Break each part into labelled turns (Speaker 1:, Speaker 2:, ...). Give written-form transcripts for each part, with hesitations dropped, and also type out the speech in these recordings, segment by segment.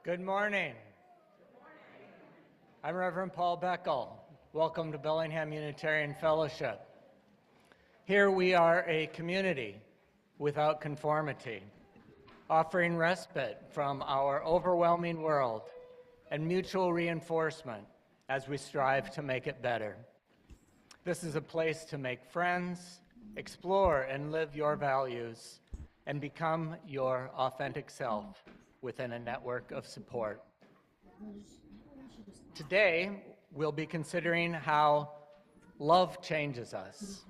Speaker 1: Good morning. I'm Reverend Paul Beckel. Welcome to Bellingham Unitarian Fellowship. Here we are a community without conformity, offering respite from our overwhelming world and mutual reinforcement as we strive to make it better. This is a place to make friends, explore and live your values, and become your authentic self within a network of support. Today, we'll be considering how love changes us.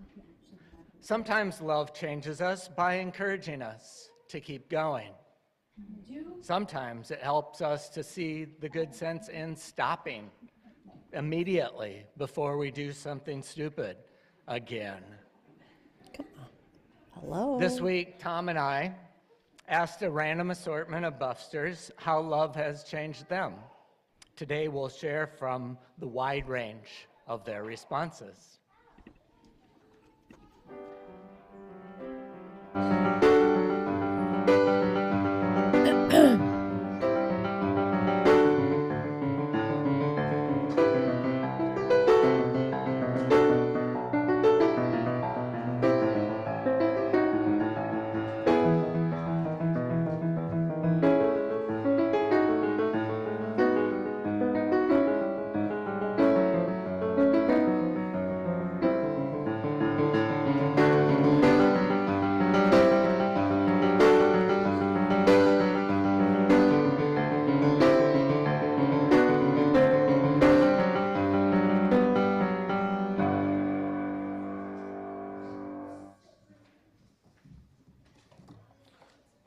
Speaker 1: Sometimes love changes us by encouraging us to keep going. Sometimes it helps us to see the good sense in stopping immediately before we do something stupid again.
Speaker 2: Come on. Hello.
Speaker 1: This week, Tom and I asked a random assortment of BUFsters how love has changed them. Today, we'll share from the wide range of their responses.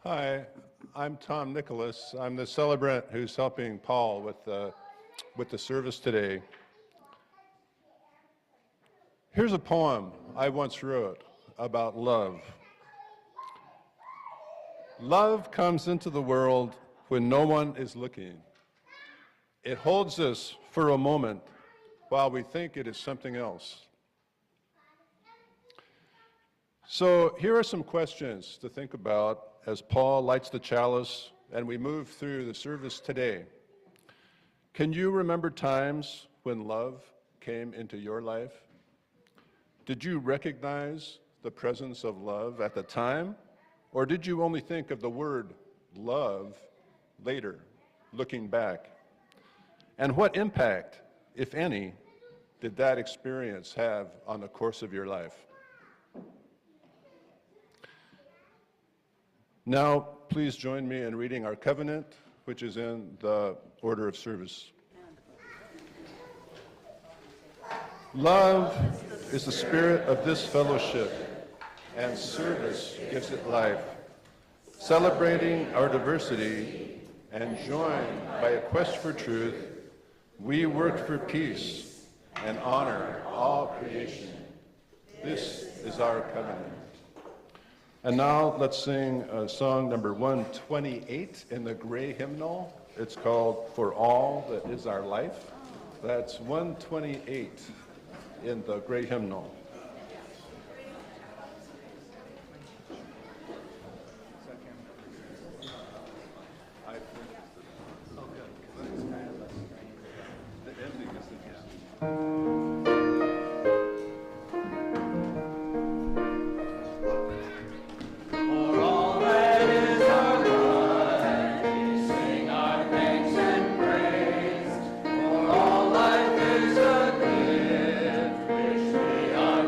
Speaker 3: Hi, I'm Tom Nicholas. I'm the celebrant who's helping Paul with the service today. Here's a poem I once wrote about love. Love comes into the world when no one is looking. It holds us for a moment while we think it is something else. So here are some questions to think about as Paul lights the chalice and we move through the service today. Can you remember times when love came into your life? Did you recognize the presence of love at the time? Or did you only think of the word love later, looking back? And what impact, if any, did that experience have on the course of your life? Now, please join me in reading our covenant, which is in the order of service. Love is the spirit of this fellowship, and service gives it life. Celebrating our diversity and joined by a quest for truth, we work for peace and honor all creation. This is our covenant. And now let's sing song number 128 in the gray hymnal. It's called For All That Is Our Life. That's 128 in the gray hymnal.
Speaker 4: For all life is a gift which we are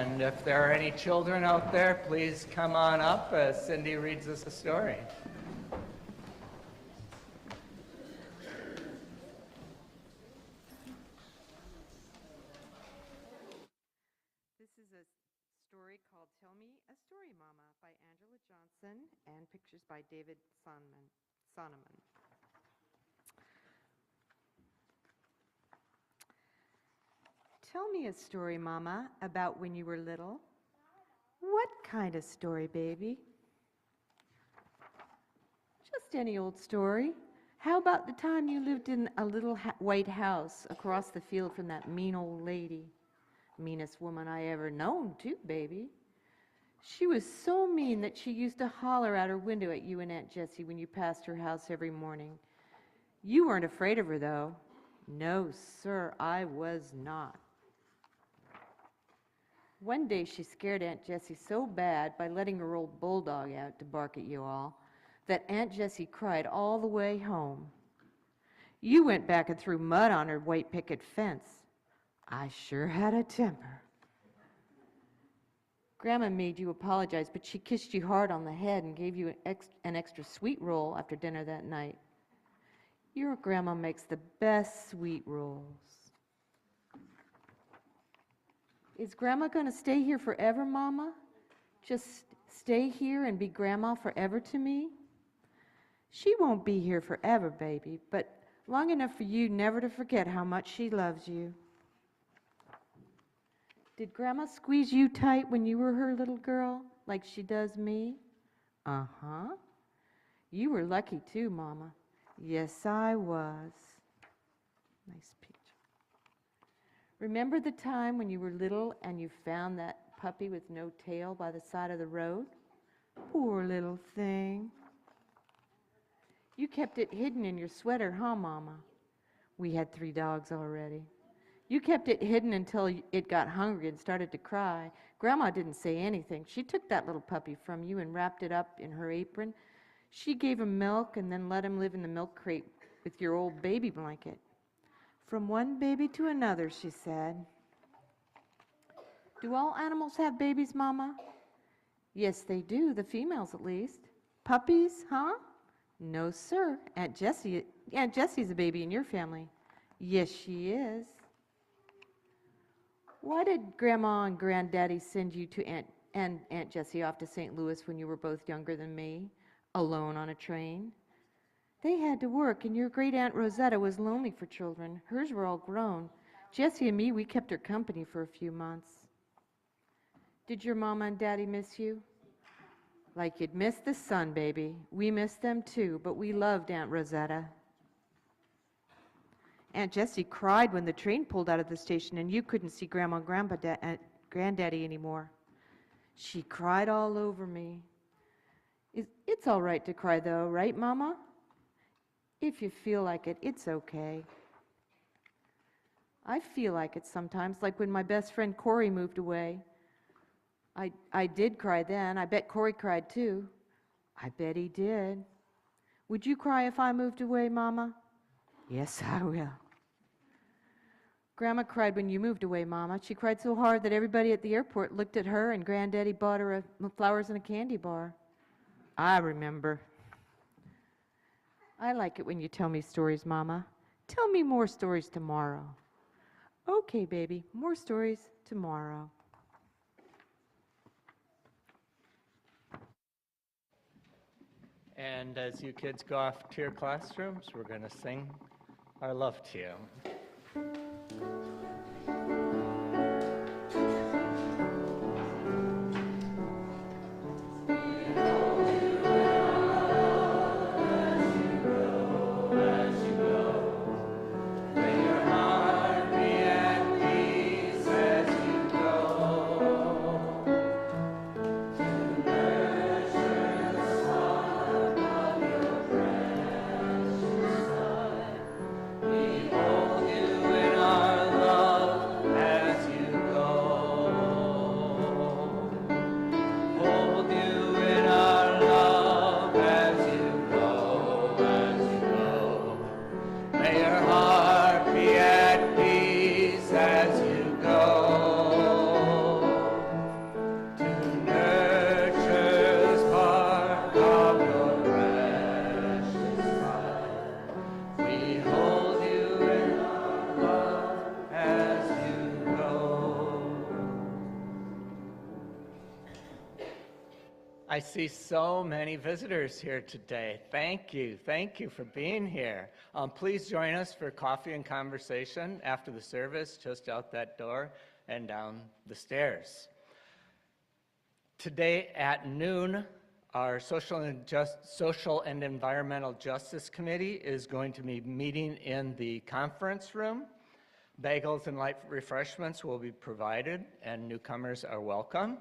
Speaker 1: And if there are any children out there, please come on up as Cindy reads us a story.
Speaker 4: This is a story called Tell Me a Story, Mama by Angela Johnson and pictures by David Sonneman. Tell me a story, Mama, about when you were little. What kind of story, baby? Just any old story. How about the time you lived in a little white house across the field from that mean old lady? Meanest woman I ever known, too, baby. She was so mean that she used to holler out her window at you and Aunt Jessie when you passed her house every morning. You weren't afraid of her, though. No, sir, I was not. One day she scared Aunt Jessie so bad by letting her old bulldog out to bark at you all that Aunt Jessie cried all the way home. You went back and threw mud on her white picket fence. I sure had a temper. Grandma made you apologize, but she kissed you hard on the head and gave you an extra sweet roll after dinner that night. Your grandma makes the best sweet rolls. Is Grandma going to stay here forever, Mama? Just stay here and be Grandma forever to me? She won't be here forever, baby, but long enough for you never to forget how much she loves you. Did Grandma squeeze you tight when you were her little girl, like she does me? Uh-huh. You were lucky too, Mama. Yes, I was. Nice picture. Remember the time when you were little and you found that puppy with no tail by the side of the road? Poor little thing. You kept it hidden in your sweater, huh, Mama? We had 3 dogs already. You kept it hidden until it got hungry and started to cry. Grandma didn't say anything. She took that little puppy from you and wrapped it up in her apron. She gave him milk and then let him live in the milk crate with your old baby blanket. From one baby to another, she said. Do all animals have babies, Mama? Yes, they do, the females at least. Puppies, huh? No, sir. Aunt Jessie's a baby in your family. Yes, she is. Why did Grandma and Granddaddy send you to Aunt Jessie off to St. Louis when you were both younger than me, alone on a train? They had to work, and your great Aunt Rosetta was lonely for children. Hers were all grown. Jessie and me, we kept her company for a few months. Did your Mama and Daddy miss you? Like you'd miss the sun, baby. We missed them too, but we loved Aunt Rosetta. Aunt Jessie cried when the train pulled out of the station and you couldn't see Grandma and Granddaddy anymore. She cried all over me. It's all right to cry though, right, Mama? If you feel like it, it's okay. I feel like it sometimes, like when my best friend Corey moved away. I did cry then. I bet Corey cried too. I bet he did. Would you cry if I moved away, Mama? Yes, I will. Grandma cried when you moved away, Mama. She cried so hard that everybody at the airport looked at her and Granddaddy bought her flowers and a candy bar. I remember. I like it when you tell me stories, Mama. Tell me more stories tomorrow. Okay, baby, more stories tomorrow.
Speaker 1: And as you kids go off to your classrooms, we're going to sing our love to you.
Speaker 5: Behold you
Speaker 1: I see so many visitors here today. Thank you for being here. Please join us for coffee and conversation after the service, just out that door and down the stairs. Today at noon, our Social and Environmental Justice Committee is going to be meeting in the conference room. Bagels and light refreshments will be provided, and newcomers are welcome.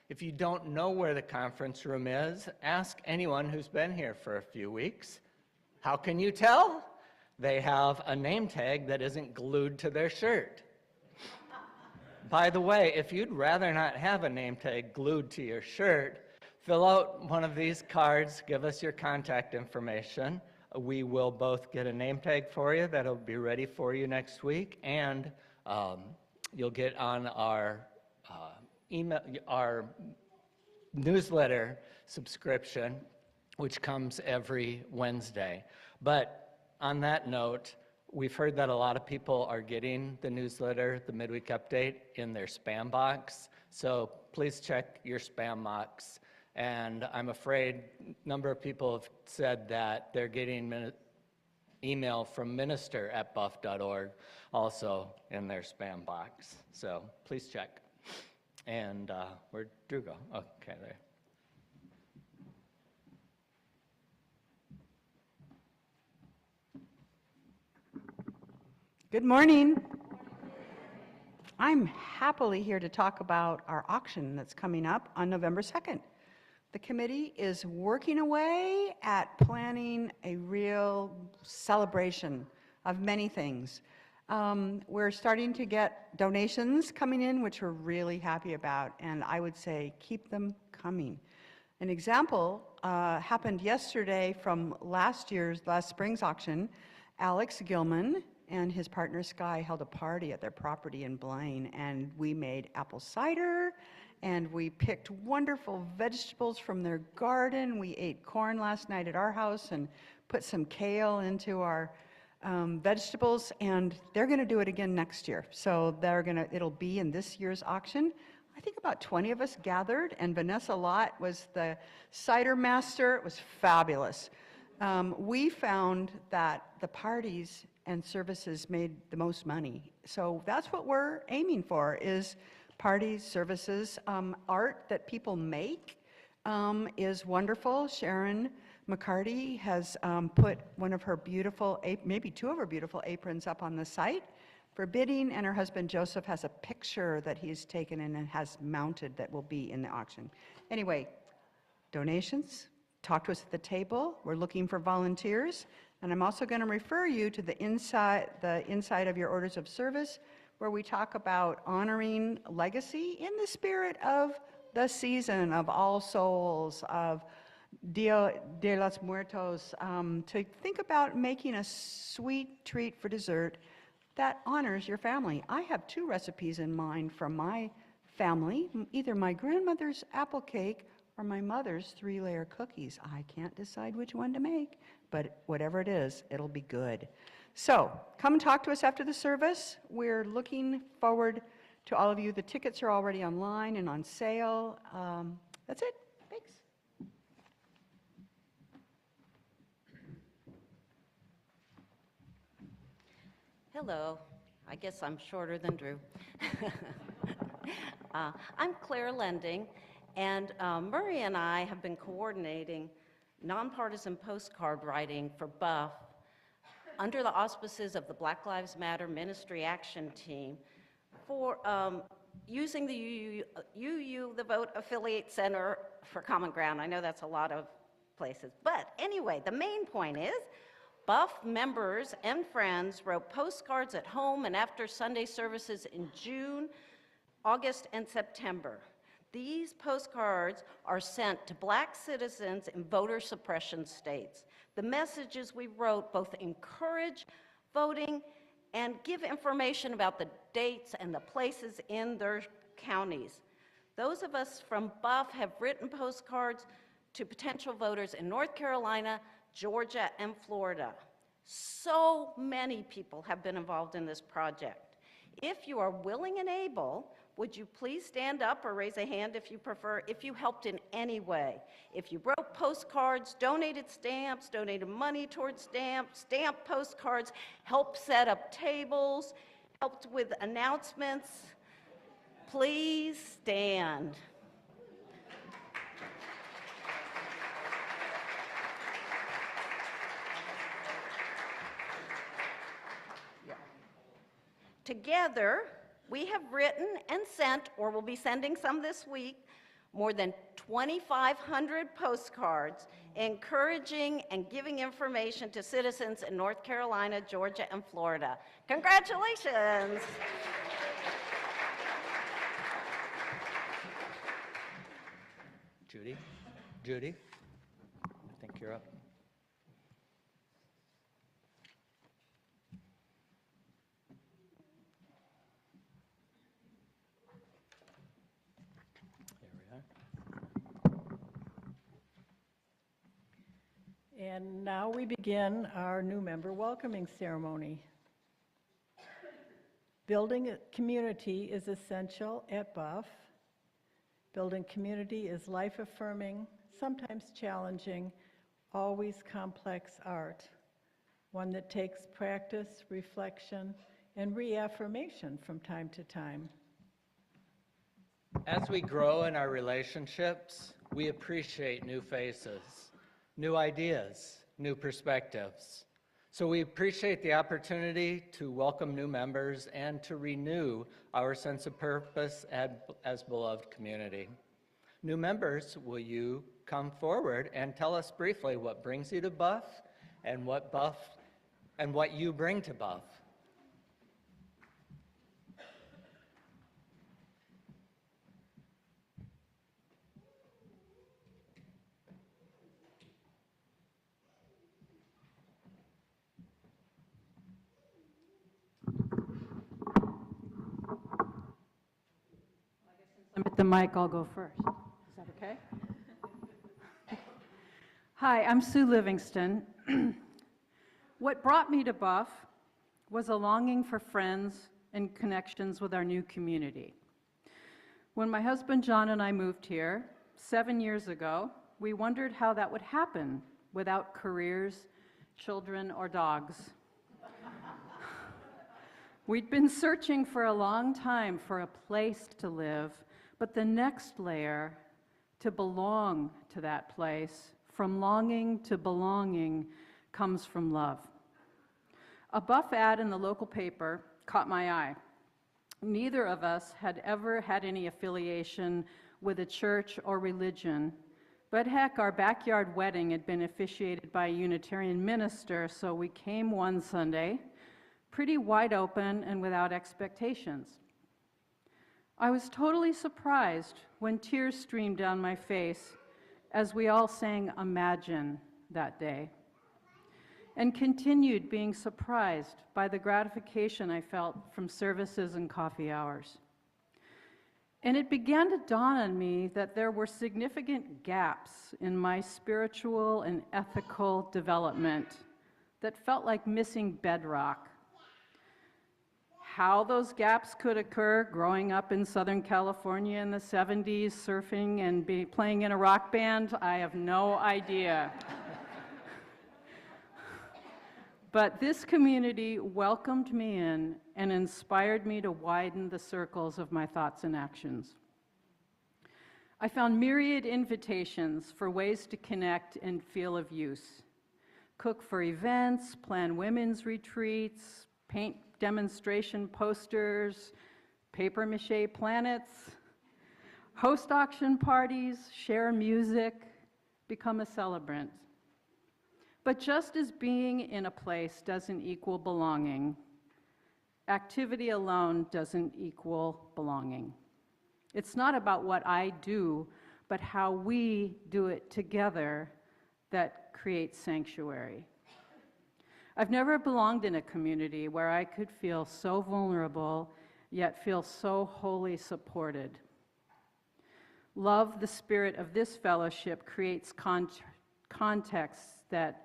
Speaker 1: If you don't know where the conference room is, ask anyone who's been here for a few weeks. How can you tell? They have a name tag that isn't glued to their shirt. By the way, if you'd rather not have a name tag glued to your shirt, fill out one of these cards, give us your contact information. We will both get a name tag for you that'll be ready for you next week, and you'll get on our our newsletter subscription, which comes every Wednesday. But on that note, we've heard that a lot of people are getting the newsletter, the midweek update, in their spam box. So please check your spam box. And I'm afraid a number of people have said that they're getting email from minister@buf.org also in their spam box. So please check. And where'd Drew go? Okay, there.
Speaker 5: Good morning. I'm happily here to talk about our auction that's coming up on November 2nd. The committee is working away at planning a real celebration of many things. We're starting to get donations coming in, which we're really happy about, and I would say keep them coming. An example happened yesterday from last spring's auction. Alex Gilman and his partner Sky held a party at their property in Blaine, and we made apple cider, and we picked wonderful vegetables from their garden. We ate corn last night at our house and put some kale into our vegetables, and they're going to do it again next year. So it'll be in this year's auction. I think about 20 of us gathered, and Vanessa Lott was the cider master. It was fabulous. We found that the parties and services made the most money. So that's what we're aiming for, is parties, services. Art that people make is wonderful. Sharon McCarty has put one of her beautiful, maybe two of her beautiful aprons up on the site for bidding, and her husband Joseph has a picture that he's taken and has mounted that will be in the auction. Anyway, donations, talk to us at the table. We're looking for volunteers, and I'm also going to refer you to the inside of your orders of service, where we talk about honoring legacy in the spirit of the season of All Souls, of Dia de los Muertos, to think about making a sweet treat for dessert that honors your family. I have two recipes in mind from my family, either my grandmother's apple cake or my mother's 3-layer cookies. I can't decide which one to make, but whatever it is, it'll be good. So come talk to us after the service. We're looking forward to all of you. The tickets are already online and on sale. That's it. Thanks.
Speaker 2: Hello. I guess I'm shorter than Drew. I'm Claire Lending, and Murray and I have been coordinating nonpartisan postcard writing for BUF under the auspices of the Black Lives Matter Ministry Action Team for using the the Vote Affiliate Center for Common Ground. I know that's a lot of places. But anyway, the main point is BUF members and friends wrote postcards at home and after Sunday services in June, August, and September. These postcards are sent to Black citizens in voter suppression states. The messages we wrote both encourage voting and give information about the dates and the places in their counties. Those of us from BUF have written postcards to potential voters in North Carolina, Georgia, and Florida. So many people have been involved in this project. If you are willing and able, would you please stand up or raise a hand if you prefer, if you helped in any way? If you wrote postcards, donated stamps, donated money towards stamps, stamped postcards, helped set up tables, helped with announcements, please stand. Together, we have written and sent, or will be sending some this week, more than 2,500 postcards encouraging and giving information to citizens in North Carolina, Georgia, and Florida. Congratulations.
Speaker 1: Judy, I think you're up.
Speaker 6: And now we begin our new member welcoming ceremony. Building a community is essential at BUF. Building community is life-affirming, sometimes challenging, always complex art, one that takes practice, reflection, and reaffirmation from time to time.
Speaker 1: As we grow in our relationships, we appreciate new faces, new ideas, new perspectives. So we appreciate the opportunity to welcome new members and to renew our sense of purpose as beloved community. New members, will you come forward and tell us briefly what brings you to BUF and what you bring to BUF?
Speaker 7: I'm at the mic, I'll go first. Is that okay? Hi, I'm Sue Livingston. What brought me to BUF was a longing for friends and connections with our new community. When my husband John and I moved here 7 years ago, we wondered how that would happen without careers, children, or dogs. We'd been searching for a long time for a place to live, but the next layer, to belong to that place, from longing to belonging, comes from love. A BUF ad in the local paper caught my eye. Neither of us had ever had any affiliation with a church or religion, but heck, our backyard wedding had been officiated by a Unitarian minister, so we came one Sunday, pretty wide open and without expectations. I was totally surprised when tears streamed down my face as we all sang Imagine that day, and continued being surprised by the gratification I felt from services and coffee hours. And it began to dawn on me that there were significant gaps in my spiritual and ethical development that felt like missing bedrock. How those gaps could occur growing up in Southern California in the 70s, surfing and playing in a rock band, I have no idea. But this community welcomed me in and inspired me to widen the circles of my thoughts and actions. I found myriad invitations for ways to connect and feel of use. Cook for events, plan women's retreats, paint demonstration posters, papier-mâché planets, host auction parties, share music, become a celebrant. But just as being in a place doesn't equal belonging, activity alone doesn't equal belonging. It's not about what I do, but how we do it together that creates sanctuary. I've never belonged in a community where I could feel so vulnerable, yet feel so wholly supported. Love, the spirit of this fellowship, creates contexts that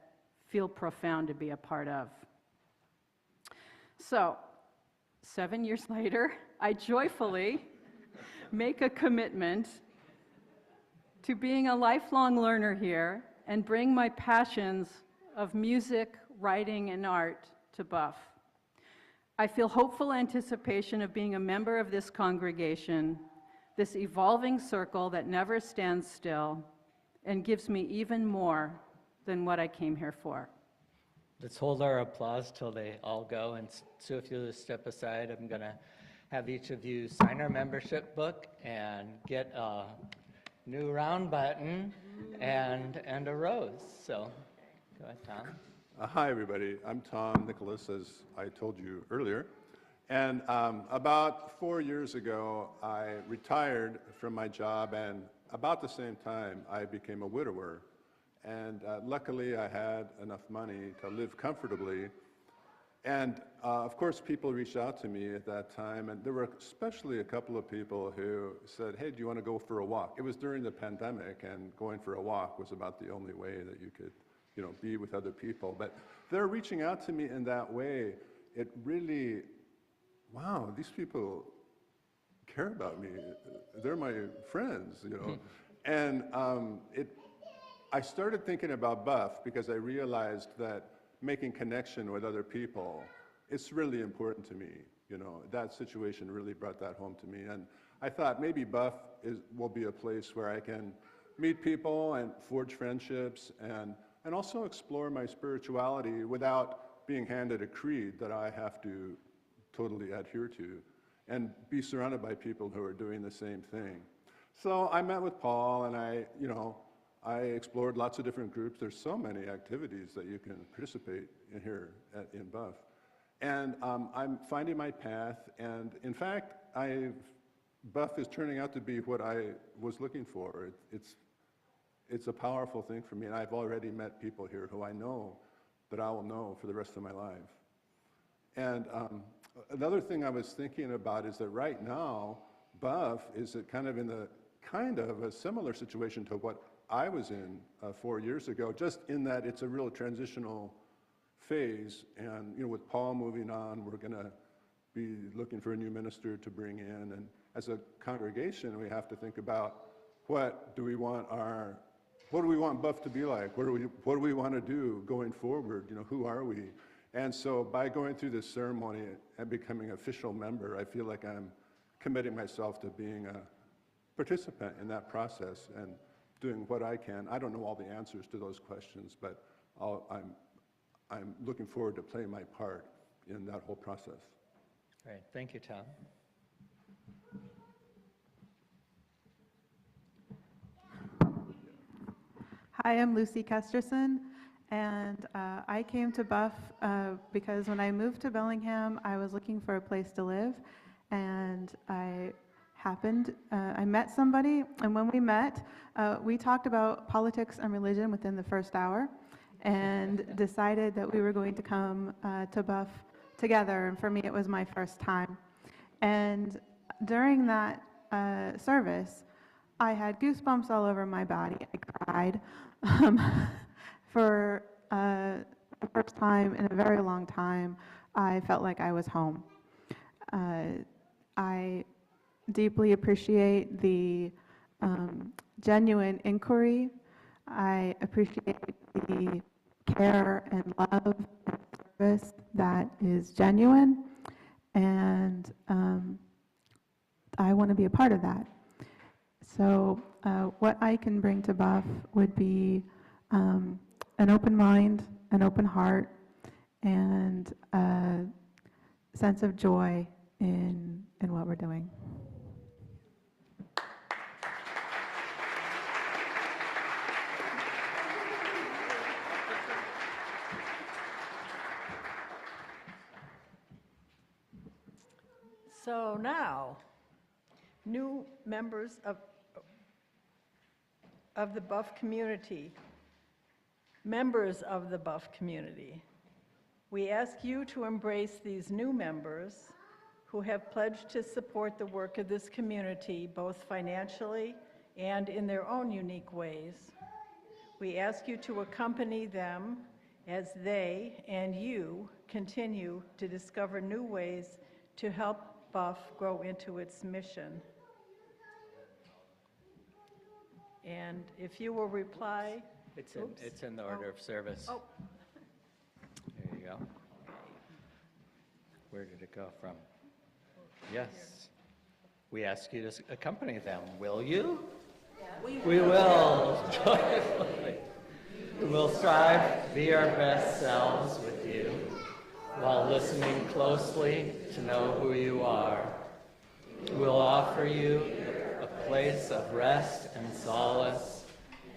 Speaker 7: feel profound to be a part of. So, 7 years later, I joyfully make a commitment to being a lifelong learner here and bring my passions of music, writing, and art to Buff. I feel hopeful anticipation of being a member of this congregation, this evolving circle that never stands still and gives me even more than what I came here for.
Speaker 1: Let's hold our applause till they all go. And so if you'll just step aside, I'm going to have each of you sign our membership book and get a new round button and a rose. So go ahead, Tom.
Speaker 3: Hi, everybody. I'm Tom Nicholas, as I told you earlier. And about 4 years ago, I retired from my job, and about the same time, I became a widower. And luckily, I had enough money to live comfortably. And of course, people reached out to me at that time, and there were especially a couple of people who said, hey, do you want to go for a walk? It was during the pandemic, and going for a walk was about the only way that you could, be with other people. But they're reaching out to me in that way. It really, wow, these people care about me. They're my friends, And I started thinking about Buff because I realized that making connection with other people, it's really important to me. That situation really brought that home to me. And I thought maybe Buff will be a place where I can meet people and forge friendships and also explore my spirituality without being handed a creed that I have to totally adhere to, and be surrounded by people who are doing the same thing. So I met with Paul, and I explored lots of different groups. There's so many activities that you can participate in here in Buff. And I'm finding my path, and in fact, Buff is turning out to be what I was looking for. It's a powerful thing for me, and I've already met people here who I know that I will know for the rest of my life. And another thing I was thinking about is that right now, Buff is kind of a similar situation to what I was in 4 years ago, just in that it's a real transitional phase. And with Paul moving on, we're going to be looking for a new minister to bring in. And as a congregation, we have to think about what do we want Buff to be like? What do we want to do going forward? Who are we? And so by going through this ceremony and becoming an official member, I feel like I'm committing myself to being a participant in that process and doing what I can. I don't know all the answers to those questions, but I'm looking forward to playing my part in that whole process.
Speaker 1: Great. Thank you, Tom.
Speaker 8: Hi, I'm Lucy Kesterson, and I came to Buff because when I moved to Bellingham, I was looking for a place to live, and I met somebody, and when we met, we talked about politics and religion within the first hour, and decided that we were going to come to Buff together, and for me, it was my first time. And during that service, I had goosebumps all over my body. I cried for the first time in a very long time. I felt like I was home. I deeply appreciate the genuine inquiry. I appreciate the care and love and service that is genuine, and I want to be a part of that. So what I can bring to Buff would be an open mind, an open heart, and a sense of joy in what we're doing.
Speaker 6: So now, new members of the Buff community, members of the Buff community, we ask you to embrace these new members who have pledged to support the work of this community, both financially and in their own unique ways. We ask you to accompany them as they and you continue to discover new ways to help Buff grow into its mission. And if you will reply,
Speaker 1: It's in the order of service.
Speaker 6: oh,
Speaker 1: There you go. Where did it go from? Yes. We ask you to accompany them. Will you? We will. Joyfully. We will strive to be our best selves with you while listening closely to know who you are. We'll offer you a place of rest and solace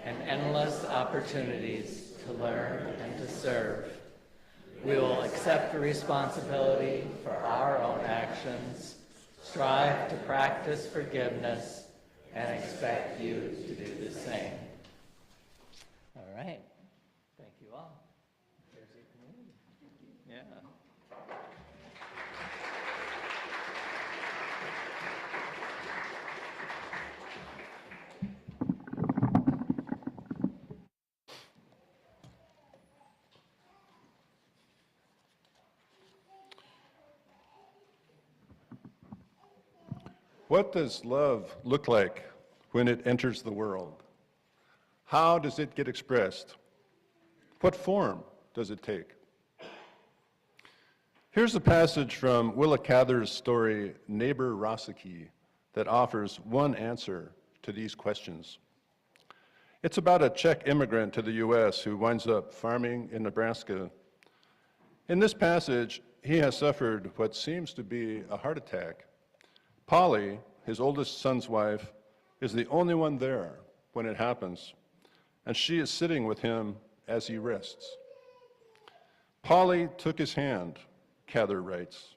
Speaker 1: and endless opportunities to learn and to serve. We will accept the responsibility for our own actions, strive to practice forgiveness, and expect you to do the same. All right. Thank you all. There's your community. Yeah.
Speaker 3: What does love look like when it enters the world? How does it get expressed? What form does it take? Here's a passage from Willa Cather's story, Neighbor Rossiki, that offers one answer to these questions. It's about a Czech immigrant to the U.S. who winds up farming in Nebraska. In this passage, he has suffered what seems to be a heart attack. Polly, his oldest son's wife, is the only one there when it happens, and she is sitting with him as he rests. Polly took his hand, Cather writes.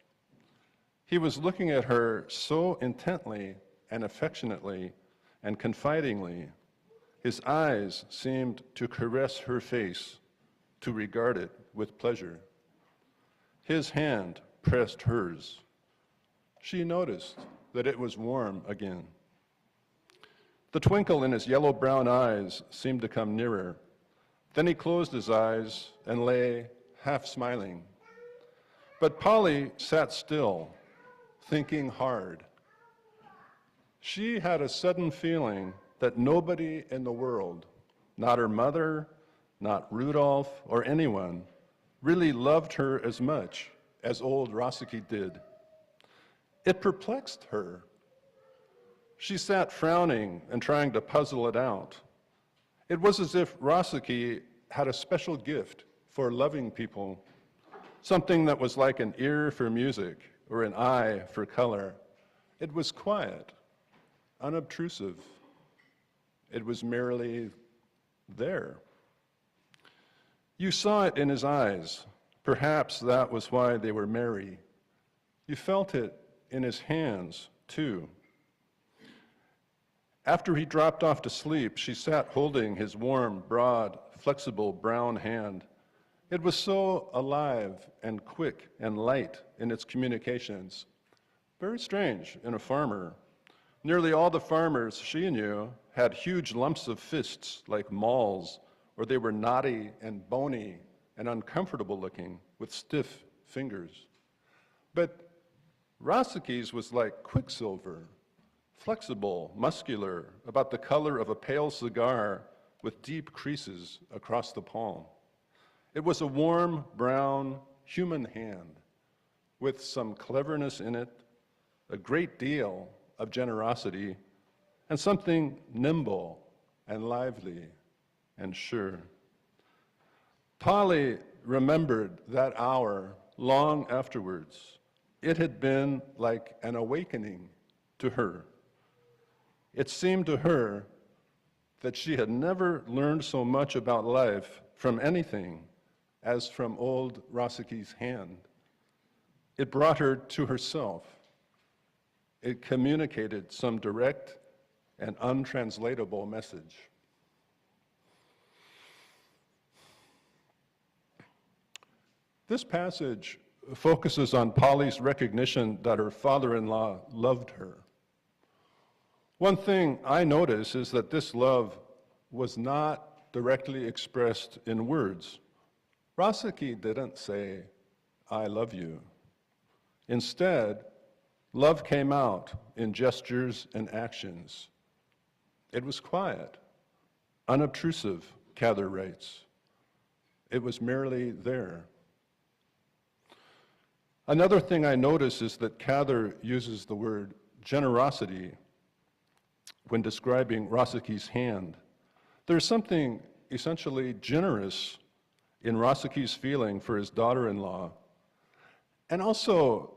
Speaker 3: He was looking at her so intently and affectionately and confidingly, his eyes seemed to caress her face, to regard it with pleasure. His hand pressed hers. She noticed that it was warm again. The twinkle in his yellow-brown eyes seemed to come nearer. Then he closed his eyes and lay half smiling. But Polly sat still, thinking hard. She had a sudden feeling that nobody in the world, not her mother, not Rudolph, or anyone, really loved her as much as old Rossiki did. It perplexed her. She sat frowning and trying to puzzle it out. It was as if Rossiki had a special gift for loving people, something that was like an ear for music or an eye for color. It was quiet, unobtrusive. It was merely there. You saw it in his eyes. Perhaps that was why they were merry. You felt it in his hands, too. After he dropped off to sleep, she sat holding his warm, broad, flexible brown hand. It was so alive and quick and light in its communications. Very strange in a farmer. Nearly all the farmers she knew had huge lumps of fists like mauls, or they were knotty and bony and uncomfortable looking with stiff fingers. But Rossiki's was like quicksilver, flexible, muscular, about the color of a pale cigar with deep creases across the palm. It was a warm, brown, human hand with some cleverness in it, a great deal of generosity, and something nimble and lively and sure. Polly remembered that hour long afterwards. It had been like an awakening to her. It seemed to her that she had never learned so much about life from anything as from old Rossiki's hand. It brought her to herself. It communicated some direct and untranslatable message. This passage focuses on Polly's recognition that her father-in-law loved her. One thing I notice is that this love was not directly expressed in words. Rossiki didn't say, "I love you." Instead, love came out in gestures and actions. It was quiet unobtrusive, Cather writes. It was merely there. Another thing I notice is that Cather uses the word generosity when describing Rosaki's hand. There's something essentially generous in Rosaki's feeling for his daughter-in-law. And also,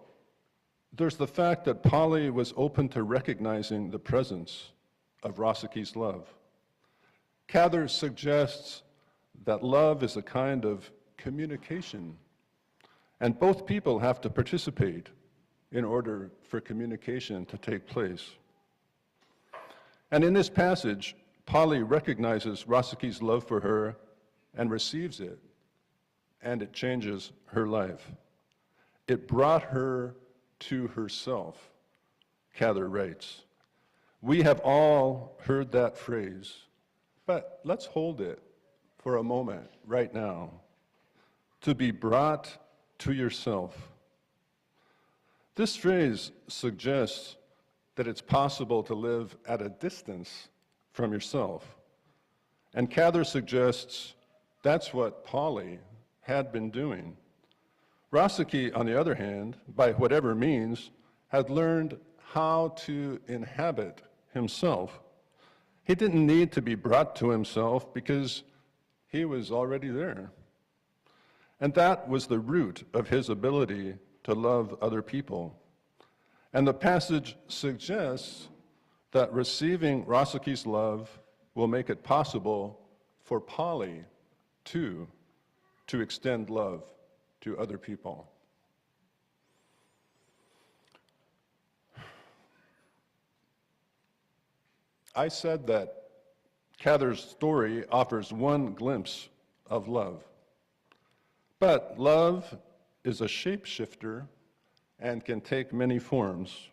Speaker 3: there's the fact that Polly was open to recognizing the presence of Rosaki's love. Cather suggests that love is a kind of communication, and both people have to participate in order for communication to take place. And in this passage, Polly recognizes Rosaki's love for her and receives it, and it changes her life. It brought her to herself, Cather writes. We have all heard that phrase, but let's hold it for a moment right now. To be brought to yourself. This phrase suggests that it's possible to live at a distance from yourself. And Cather suggests that's what Polly had been doing. Rosaki, on the other hand, by whatever means, had learned how to inhabit himself. He didn't need to be brought to himself because he was already there. And that was the root of his ability to love other people. And the passage suggests that receiving Rosaki's love will make it possible for Polly, too, to extend love to other people. I said that Cather's story offers one glimpse of love. But love is a shapeshifter and can take many forms.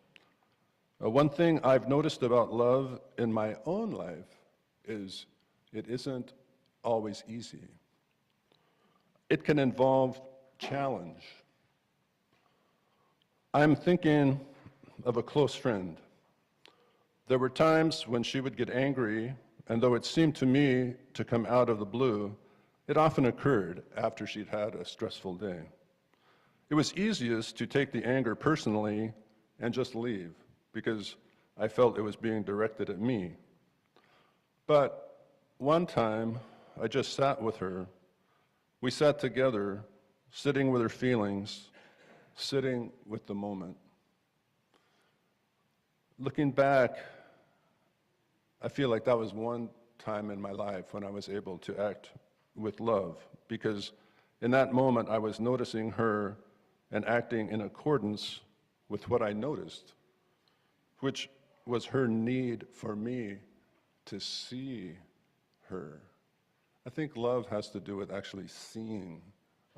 Speaker 3: One thing I've noticed about love in my own life is it isn't always easy. It can involve challenge. I'm thinking of a close friend. There were times when she would get angry, and though it seemed to me to come out of the blue, it often occurred after she'd had a stressful day. It was easiest to take the anger personally and just leave, because I felt it was being directed at me. But one time, I just sat with her. We sat together, sitting with her feelings, sitting with the moment. Looking back, I feel like that was one time in my life when I was able to act with love, because in that moment I was noticing her and acting in accordance with what I noticed, which was her need for me to see her. I think love has to do with actually seeing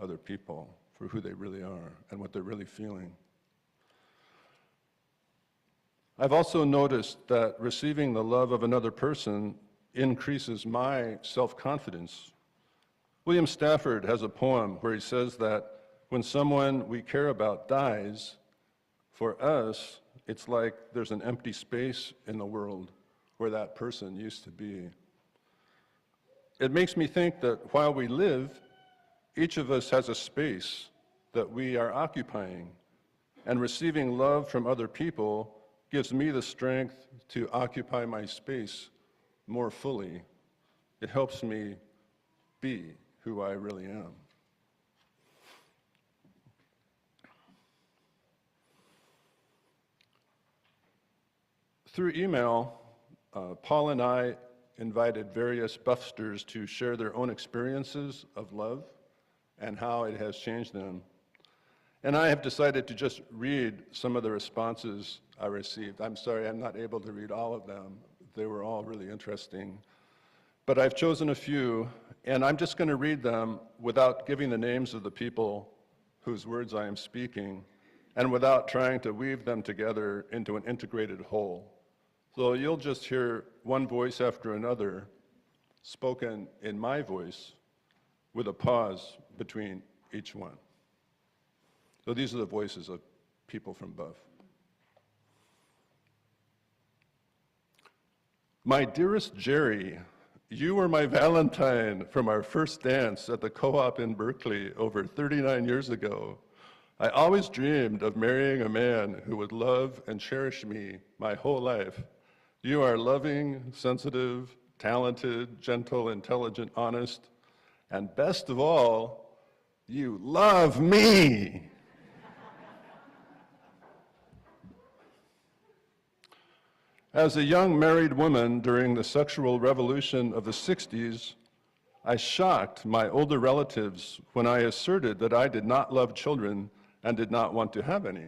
Speaker 3: other people for who they really are and what they're really feeling. I've also noticed that receiving the love of another person increases my self-confidence. William Stafford has a poem where he says that when someone we care about dies, for us, it's like there's an empty space in the world where that person used to be. It makes me think that while we live, each of us has a space that we are occupying, and receiving love from other people gives me the strength to occupy my space more fully. It helps me be who I really am. Through email, Paul and I invited various BUFsters to share their own experiences of love and how it has changed them. And I have decided to just read some of the responses I received. I'm sorry, I'm not able to read all of them. They were all really interesting. But I've chosen a few, and I'm just going to read them without giving the names of the people whose words I am speaking, and without trying to weave them together into an integrated whole. So you'll just hear one voice after another, spoken in my voice, with a pause between each one. So these are the voices of people from BUF. My dearest Jerry, You were my Valentine from our first dance at the co-op in Berkeley over 39 years ago. I always dreamed of marrying a man who would love and cherish me my whole life. You are loving, sensitive, talented, gentle, intelligent, honest, and best of all, you love me. As a young married woman during the sexual revolution of the 60s, I shocked my older relatives when I asserted that I did not love children and did not want to have any.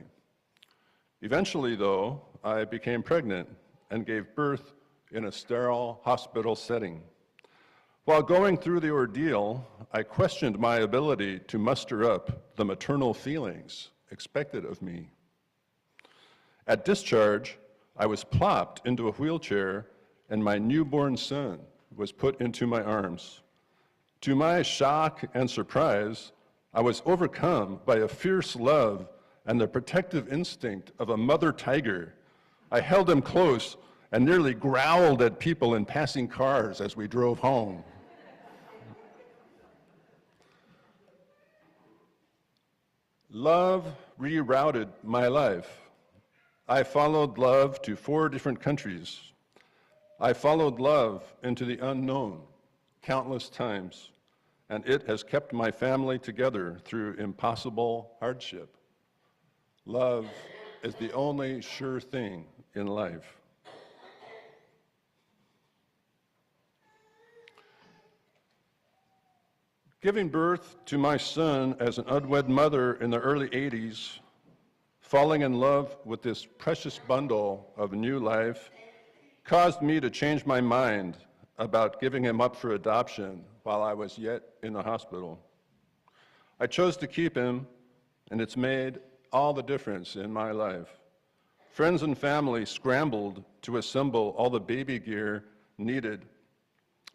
Speaker 3: Eventually, though, I became pregnant and gave birth in a sterile hospital setting. While going through the ordeal, I questioned my ability to muster up the maternal feelings expected of me. At discharge, I was plopped into a wheelchair and my newborn son was put into my arms. To my shock and surprise, I was overcome by a fierce love and the protective instinct of a mother tiger. I held him close and nearly growled at people in passing cars as we drove home. Love rerouted my life. I followed love to 4 different countries. I followed love into the unknown countless times, and it has kept my family together through impossible hardship. Love is the only sure thing in life. Giving birth to my son as an unwed mother in the early 80s, falling in love with this precious bundle of new life, caused me to change my mind about giving him up for adoption while I was yet in the hospital. I chose to keep him, and it's made all the difference in my life. Friends and family scrambled to assemble all the baby gear needed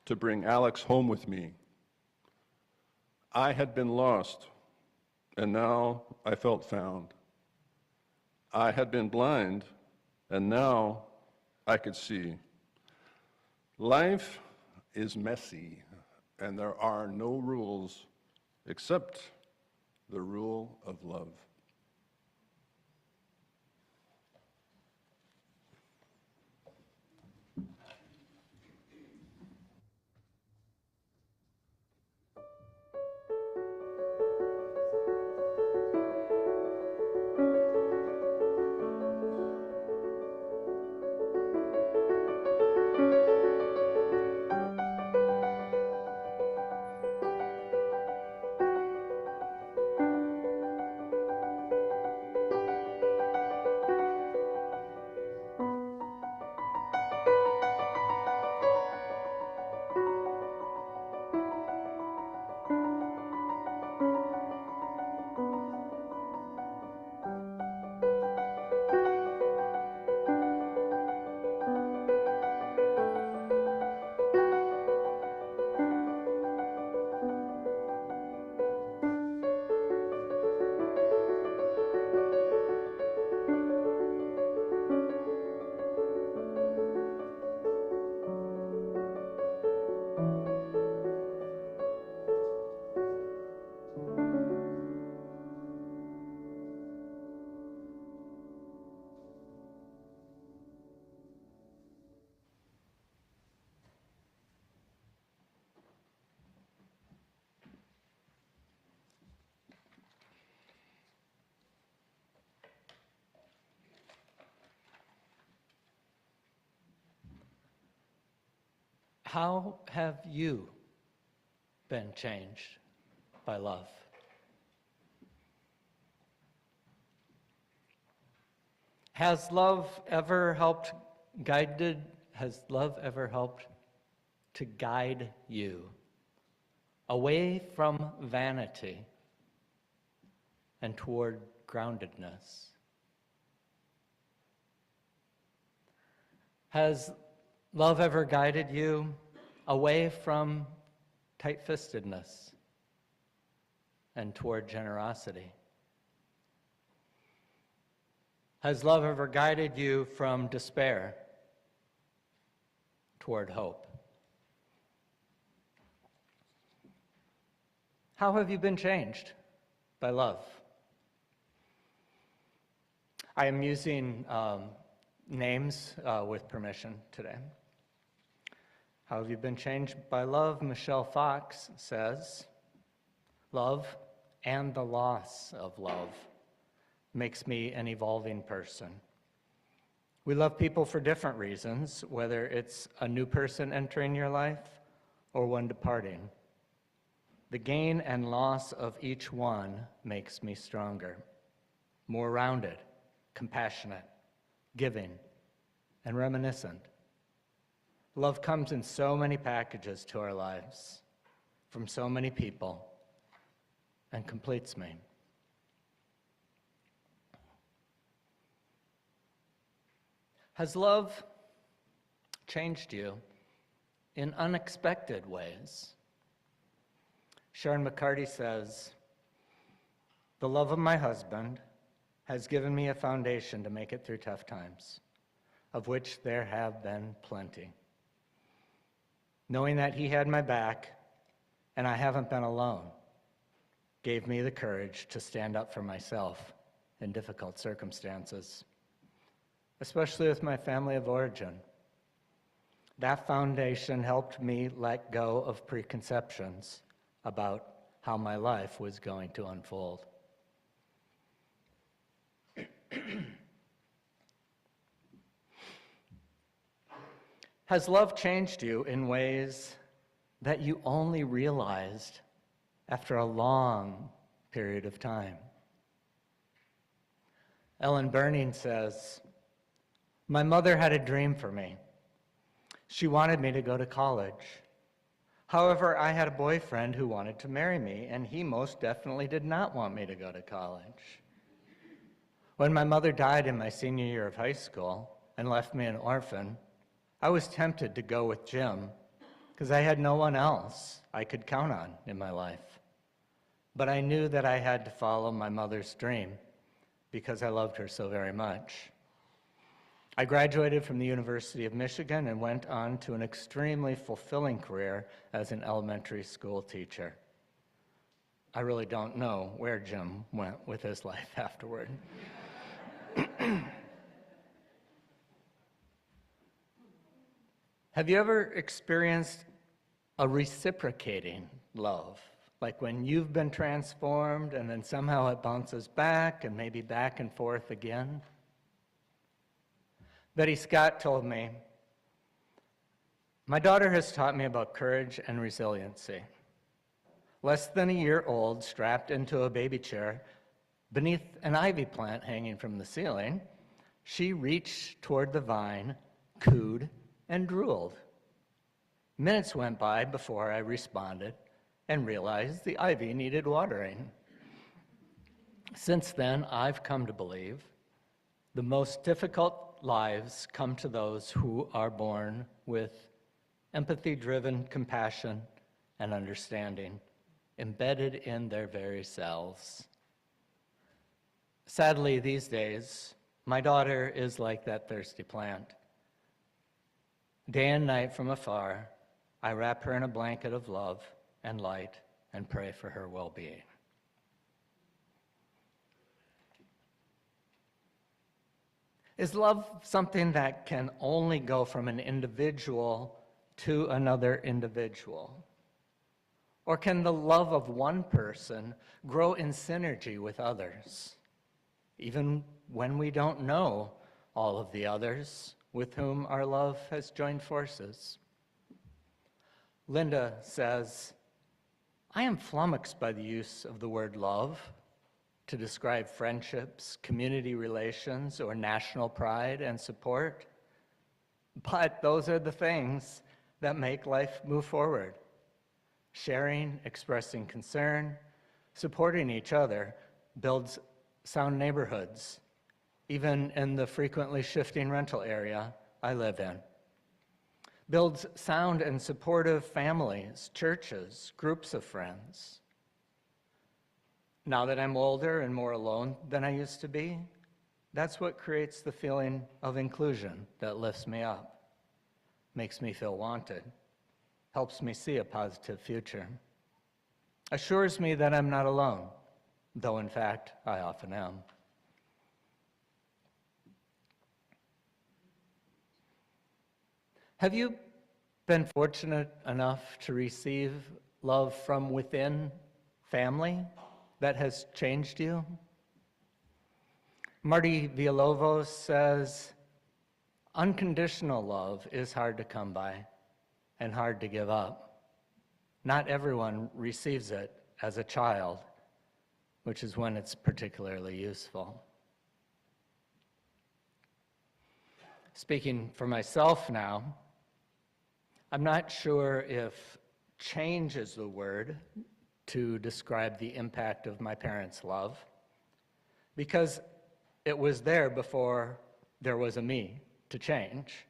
Speaker 3: to bring Alex home with me. I had been lost, and now I felt found. I had been blind, and now I could see. Life is messy, and there are no rules except the rule of love.
Speaker 1: How have you been changed by love? Has love ever helped to guide you away from vanity and toward groundedness? Has love ever guided you away from tight-fistedness and toward generosity? Has love ever guided you from despair toward hope? How have you been changed by love? I am using names with permission today. How have you been changed by love? Michelle Fox says, love and the loss of love makes me an evolving person. We love people for different reasons, whether it's a new person entering your life or one departing. The gain and loss of each one makes me stronger, more rounded, compassionate, giving, and reminiscent. Love comes in so many packages to our lives, from so many people, and completes me. Has love changed you in unexpected ways? Sharon McCarty says, the love of my husband has given me a foundation to make it through tough times, of which there have been plenty. Knowing that he had my back and I haven't been alone gave me the courage to stand up for myself in difficult circumstances, especially with my family of origin. That foundation helped me let go of preconceptions about how my life was going to unfold. Has love changed you in ways that you only realized after a long period of time? Ellen Burning says, my mother had a dream for me. She wanted me to go to college. However, I had a boyfriend who wanted to marry me, and he most definitely did not want me to go to college. When my mother died in my senior year of high school and left me an orphan, I was tempted to go with Jim because I had no one else I could count on in my life. But I knew that I had to follow my mother's dream because I loved her so very much. I graduated from the University of Michigan and went on to an extremely fulfilling career as an elementary school teacher. I really don't know where Jim went with his life afterward. Have you ever experienced a reciprocating love? Like when you've been transformed and then somehow it bounces back and maybe back and forth again? Betty Scott told me, my daughter has taught me about courage and resiliency. Less than a year old, strapped into a baby chair beneath an ivy plant hanging from the ceiling, she reached toward the vine, cooed, and drooled. Minutes went by before I responded and realized the ivy needed watering. Since then, I've come to believe the most difficult lives come to those who are born with empathy-driven compassion and understanding embedded in their very selves. Sadly, these days, my daughter is like that thirsty plant. Day and night from afar, I wrap her in a blanket of love and light and pray for her well-being. Is love something that can only go from an individual to another individual? Or can the love of one person grow in synergy with others, even when we don't know all of the others with whom our love has joined forces? Linda says, I am flummoxed by the use of the word love to describe friendships, community relations, or national pride and support. But those are the things that make life move forward. Sharing, expressing concern, supporting each other builds sound neighborhoods, even in the frequently shifting rental area I live in. Builds sound and supportive families, churches, groups of friends. Now that I'm older and more alone than I used to be, that's what creates the feeling of inclusion that lifts me up, makes me feel wanted, helps me see a positive future. assures me that I'm not alone, though in fact I often am. Have you been fortunate enough to receive love from within family that has changed you? Marty Villalobos says, unconditional love is hard to come by and hard to give up. Not everyone receives it as a child, which is when it's particularly useful. Speaking for myself now, I'm not sure if change is the word to describe the impact of my parents' love, because it was there before there was a me to change.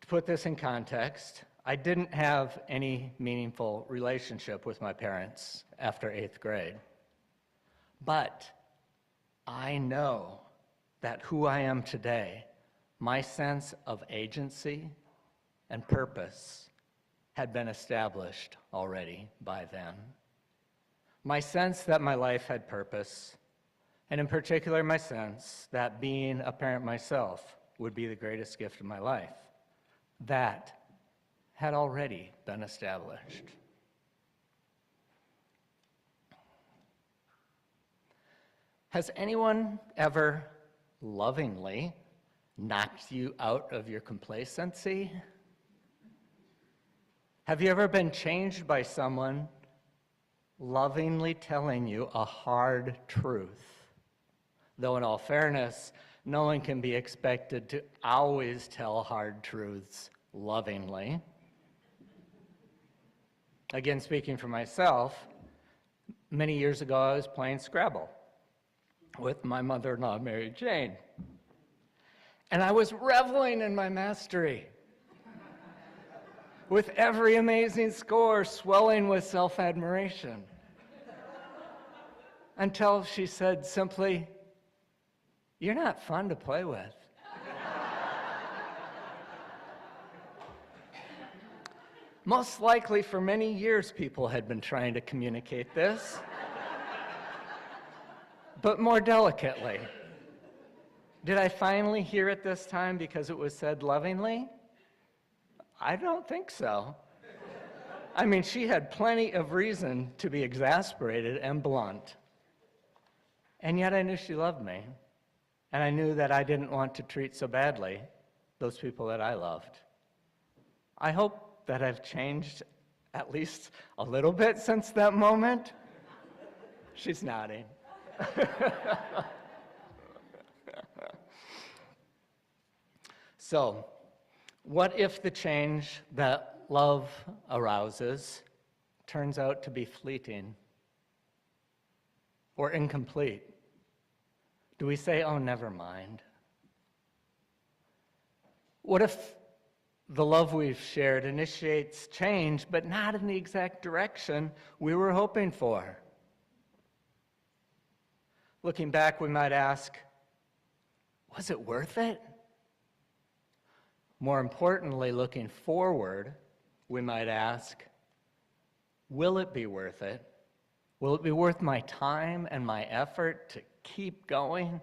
Speaker 1: To put this in context, I didn't have any meaningful relationship with my parents after 8th grade. But I know that who I am today, my sense of agency and purpose had been established already by then. My sense that my life had purpose, and in particular my sense that being a parent myself would be the greatest gift of my life, that had already been established. Has anyone ever lovingly knocked you out of your complacency? Have you ever been changed by someone lovingly telling you a hard truth? Though in all fairness, no one can be expected to always tell hard truths lovingly. Again, speaking for myself, many years ago I was playing Scrabble with my mother-in-law, Mary Jane. And I was reveling in my mastery, with every amazing score swelling with self-admiration, until she said simply, "You're not fun to play with." Most likely for many years people had been trying to communicate this, but more delicately. Did I finally hear it this time because it was said lovingly? I don't think so. I mean, she had plenty of reason to be exasperated and blunt. And yet I knew she loved me. And I knew that I didn't want to treat so badly those people that I loved. I hope that I've changed at least a little bit since that moment. She's nodding. So, what if the change that love arouses turns out to be fleeting or incomplete? Do we say, "Oh, never mind"? What if the love we've shared initiates change, but not in the exact direction we were hoping for? Looking back, we might ask, was it worth it? More importantly, looking forward, we might ask, will it be worth it? Will it be worth my time and my effort to keep going?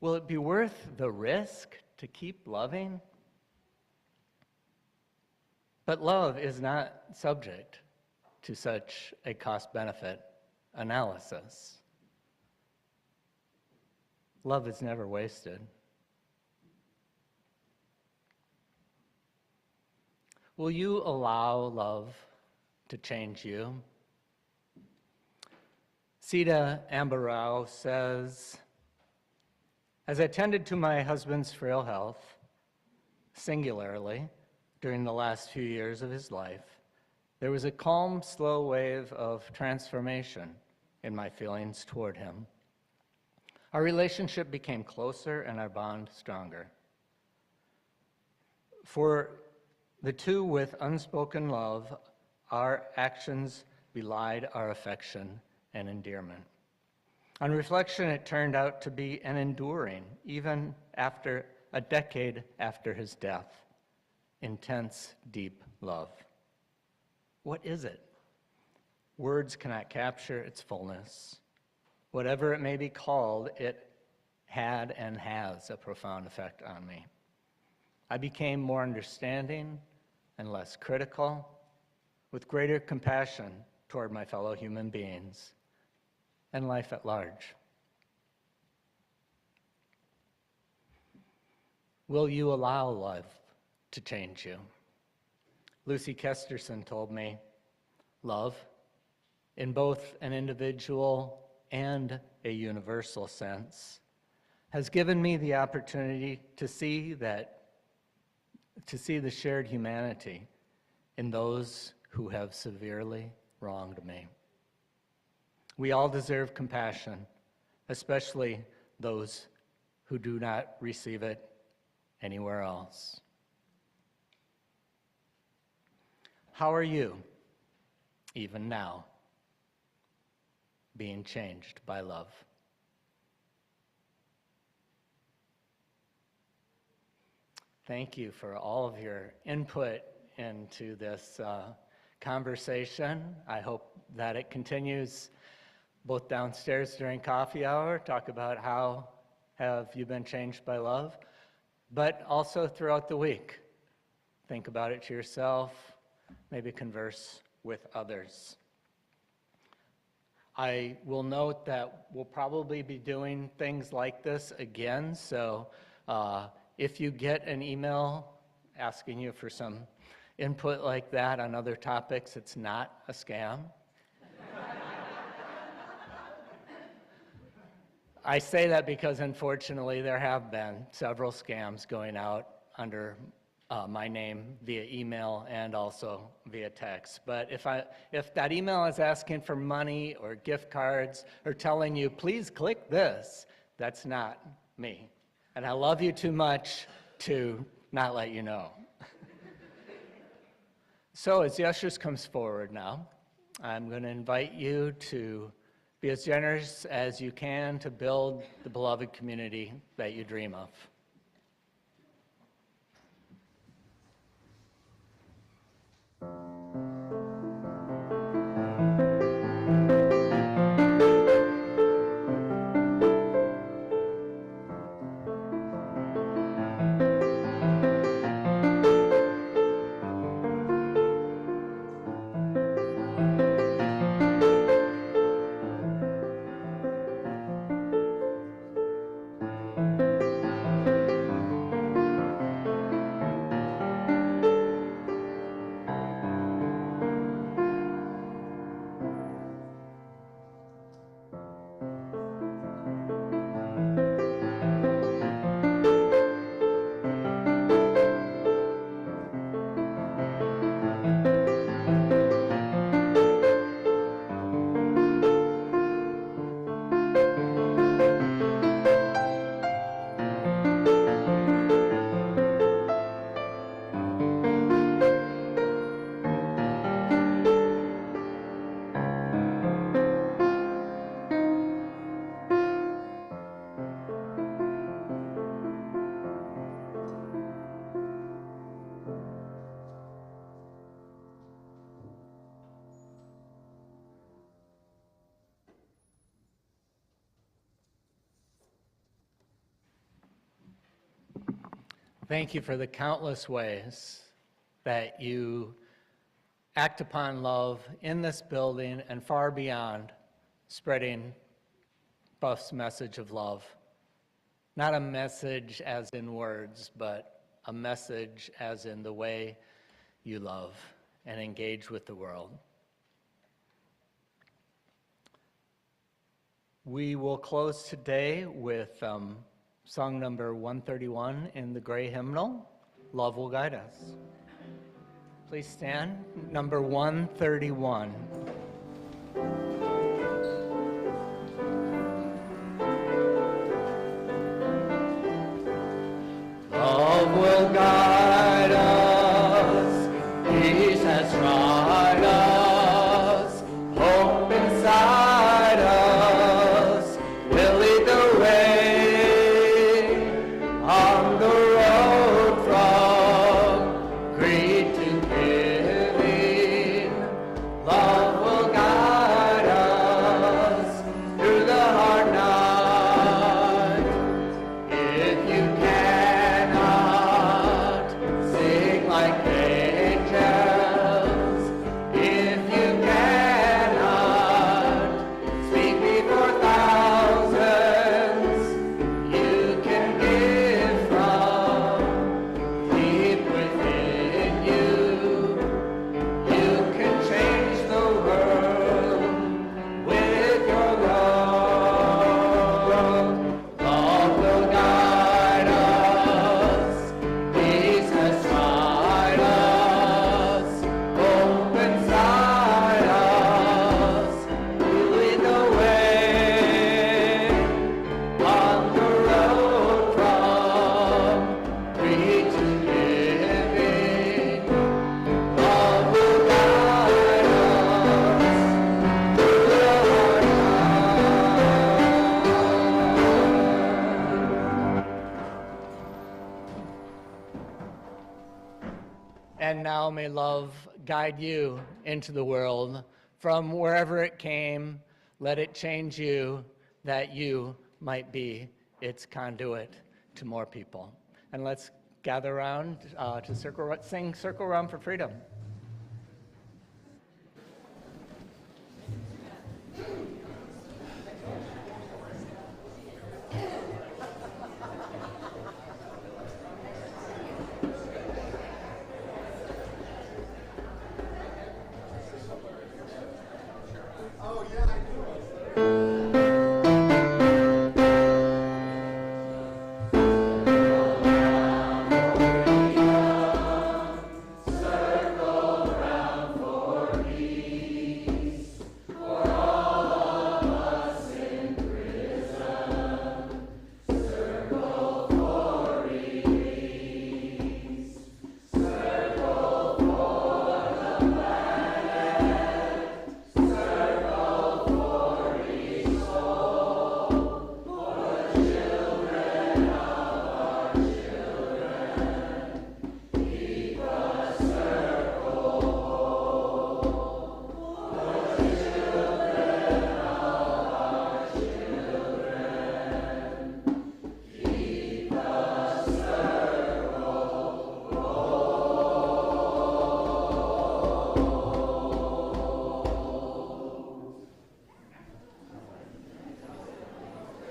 Speaker 1: Will it be worth the risk to keep loving? But love is not subject to such a cost-benefit analysis. Love is never wasted. Will you allow love to change you? Sita Ambarao says, "As I tended to my husband's frail health, singularly, during the last few years of his life, there was a calm, slow wave of transformation in my feelings toward him. Our relationship became closer and our bond stronger. For the two with unspoken love, our actions belied our affection and endearment. On reflection, it turned out to be an enduring, even after a decade after his death, intense, deep love. What is it? Words cannot capture its fullness. Whatever it may be called, it had and has a profound effect on me. I became more understanding and less critical, with greater compassion toward my fellow human beings and life at large. Will you allow love to change you? Lucy Kesterson told me, love, in both an individual and a universal sense, has given me the opportunity to see the shared humanity in those who have severely wronged me. We all deserve compassion, especially those who do not receive it anywhere else. How are you, even now, being changed by love? Thank you for all of your input into this conversation. I hope that it continues both downstairs during coffee hour, talk about how have you been changed by love, but also throughout the week. Think about it to yourself, maybe converse with others. I will note that we'll probably be doing things like this again, so if you get an email asking you for some input like that on other topics, it's not a scam. I say that because unfortunately there have been several scams going out under my name via email and also via text. But if that email is asking for money or gift cards or telling you, please click this, that's not me. And I love you too much to not let you know. So as the ushers comes forward now, I'm going to invite you to be as generous as you can to build the beloved community that you dream of. Thank you for the countless ways that you act upon love in this building and far beyond, spreading BUF's message of love. Not a message as in words, but a message as in the way you love and engage with the world. We will close today with song number 131 in the gray hymnal, Love Will Guide Us. Please stand, number 131. Love will guide us, peace has tried us, hope inside us will lead the way on the road from greed to giving. Love will guide guide you into the world from wherever it came. Let it change you, that you might be its conduit to more people. And let's gather around to sing Circle Around for Freedom.